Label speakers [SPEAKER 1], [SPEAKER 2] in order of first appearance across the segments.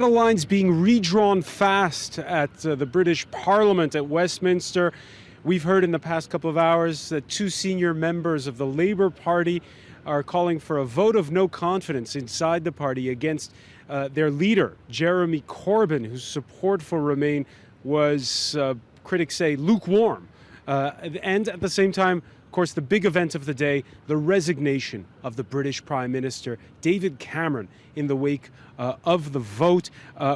[SPEAKER 1] The lines being redrawn fast at the British Parliament at Westminster. We've heard in the past couple of hours that two senior members of the Labour Party are calling for a vote of no confidence inside the party against their leader, Jeremy Corbyn, whose support for Remain was, critics say, lukewarm. And at the same time, of course, the big event of the day, the resignation of the British Prime Minister, David Cameron, in the wake of the vote.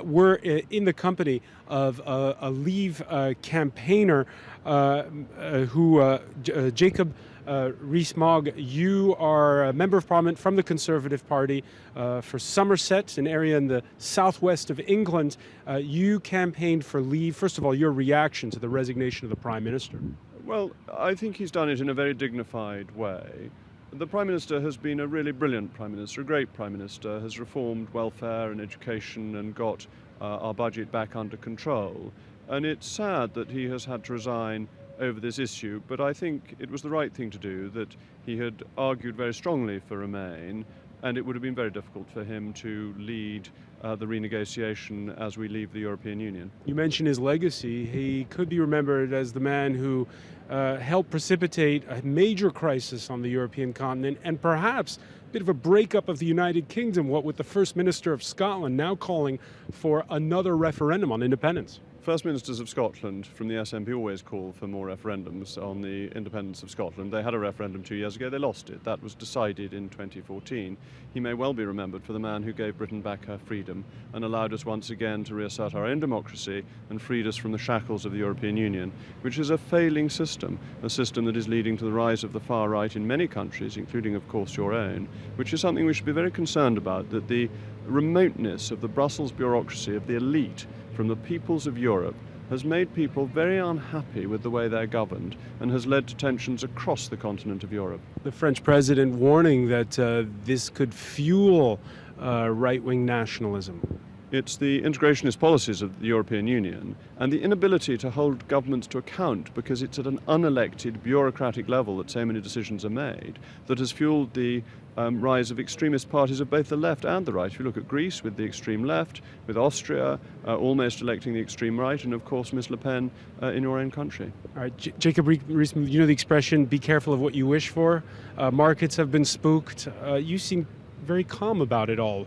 [SPEAKER 1] We're in the company of a Leave campaigner Jacob Rees Mogg. You are a Member of Parliament from the Conservative Party for Somerset, an area in the southwest of England. You campaigned for Leave. First of all, your reaction to the resignation of the Prime Minister.
[SPEAKER 2] Well, I think he's done it in a very dignified way. The Prime Minister has been a really brilliant Prime Minister, a great Prime Minister, has reformed welfare and education and got our budget back under control. And it's sad that he has had to resign over this issue, but I think it was the right thing to do, that he had argued very strongly for Remain, and it would have been very difficult for him to lead the renegotiation as we leave the European Union.
[SPEAKER 1] You mentioned his legacy. He could be remembered as the man who helped precipitate a major crisis on the European continent and perhaps a bit of a breakup of the United Kingdom, what with the First Minister of Scotland now calling for another referendum on independence.
[SPEAKER 2] First Ministers of Scotland from the SNP always call for more referendums on the independence of Scotland. They had a referendum 2 years ago, they lost it. That was decided in 2014. He may well be remembered for the man who gave Britain back her freedom and allowed us once again to reassert our own democracy and freed us from the shackles of the European Union, which is a failing system, a system that is leading to the rise of the far right in many countries, including, of course, your own, which is something we should be very concerned about, that the remoteness of the Brussels bureaucracy, of the elite, from the peoples of Europe, has made people very unhappy with the way they're governed and has led to tensions across the continent of Europe.
[SPEAKER 1] The French president warning that this could fuel right-wing nationalism.
[SPEAKER 2] It's the integrationist policies of the European Union and the inability to hold governments to account, because it's at an unelected bureaucratic level that so many decisions are made, that has fueled the rise of extremist parties of both the left and the right. If you look at Greece with the extreme left, with Austria almost electing the extreme right, and of course Ms. Le Pen in your own country.
[SPEAKER 1] All right, Jacob Rees, you know the expression, be careful of what you wish for. Markets have been spooked. You seem very calm about it all.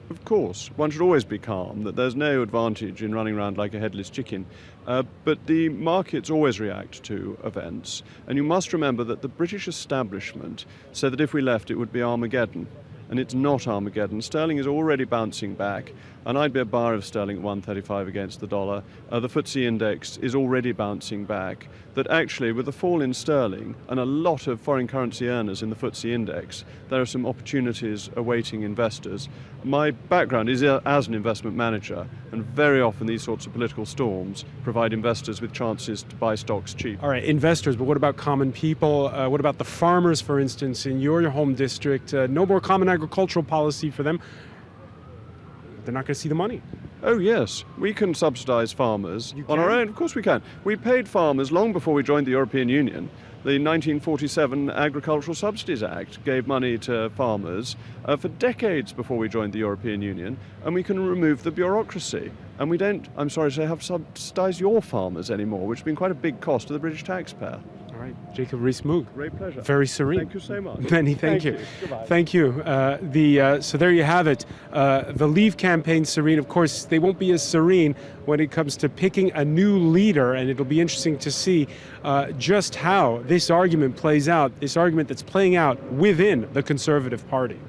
[SPEAKER 2] Of course, one should always be calm, that there's no advantage in running around like a headless chicken. But the markets always react to events, and you must remember that the British establishment said that if we left it would be Armageddon, and it's not Armageddon. Sterling is already bouncing back, and I'd be a buyer of sterling at 135 against the dollar. The FTSE index is already bouncing back. That actually, with the fall in sterling and a lot of foreign currency earners in the FTSE index, there are some opportunities awaiting investors. My background is as an investment manager, and very often these sorts of political storms provide investors with chances to buy stocks cheap.
[SPEAKER 1] All right, investors, but what about common people? What about the farmers, for instance, in your home district? No more common agricultural policy for them. They're not going to see the money.
[SPEAKER 2] Oh yes, we can subsidise farmers on our own. Of course we can. We paid farmers long before we joined the European Union. The 1947 Agricultural Subsidies Act gave money to farmers for decades before we joined the European Union, and we can remove the bureaucracy. And we don't, I'm sorry to say, have to subsidise your farmers anymore, which has been quite a big cost to the British taxpayer.
[SPEAKER 1] All right, Jacob Rees Mogg.
[SPEAKER 2] Great pleasure.
[SPEAKER 1] Very serene.
[SPEAKER 2] Thank you so much.
[SPEAKER 1] Many thank you.
[SPEAKER 2] Goodbye.
[SPEAKER 1] Thank you. So there you have it. The Leave campaign serene. Of course, they won't be as serene when it comes to picking a new leader, and it'll be interesting to see just how this argument plays out, this argument that's playing out within the Conservative Party.